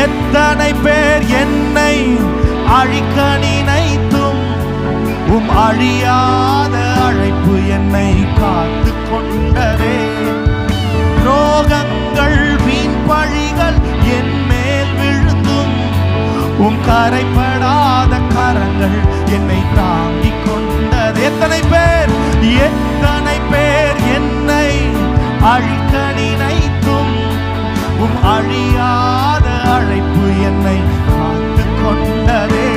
எத்தனை பேர் என்னை அழிக்க நினைத்தும் அழியாத அழைப்பு என்னை காத்து கொண்டதே. துரோகங்கள் வீண் பழிகள் என் மேல் விழுந்தும் கரைப்படாத கரங்கள் என்னை தாங்கிக் கொண்டது. எத்தனை பேர் என்னை அழிக்க நினைத்தும் அழியாத அழைப்பு என்னை காத்து கொண்டதே.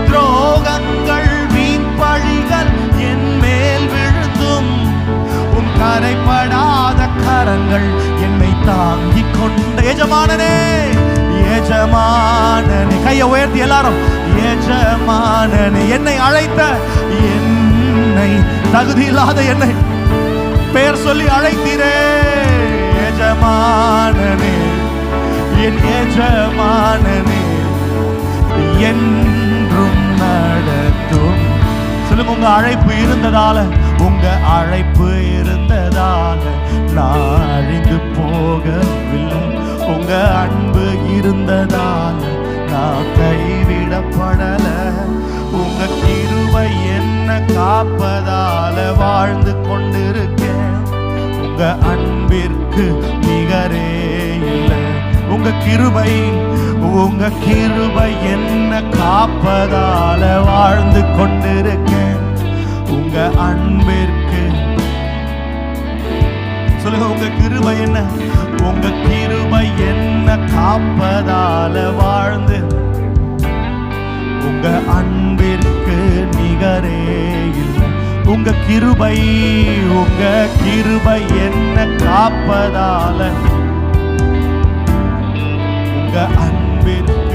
துரோகங்கள் வீண் பழிகள் என் மேல் விழுந்தும் கரைப்படாத கரங்கள் என்னை தாங்கிக் கொண்ட எஜமானனே, எஜமானனே. கையை உயர்த்தி எல்லாரும், எஜமானனே. என்னை அழைத்த, என்னை தகுதியில்லாத என்னை பெயர் சொல்லி அழைத்தீரே. எஜமானனே, என் எஜமானனே, என்றும் நடத்தும். சொல்லுங்க, உங்க அழைப்பு இருந்ததால, உங்க அழைப்பு இருந்ததால நான் அழிந்து போகவில்லை. உங்க அன்பு இருந்ததால நான் கைவிடப்படல. உங்க கிருபை என்ன காப்பதால வாழ்ந்து கொண்டிருக்கேன். உங்க அன்பிற்கு நிகரே இல்லை. உங்க கிருபை என்ன காப்பதால வாழ்ந்து கொண்டிருக்கேன். உங்க அன்பிற்கு சொல்லுங்க, உங்க கிருபை என்ன, உங்க கிருபை என்ன காப்பதால வாழ்ந்து, உங்க அன்பிற்கு நிகரே இல்லை. உங்க கிருபை என்ன காப்பதால, உங்க அன்பிற்கு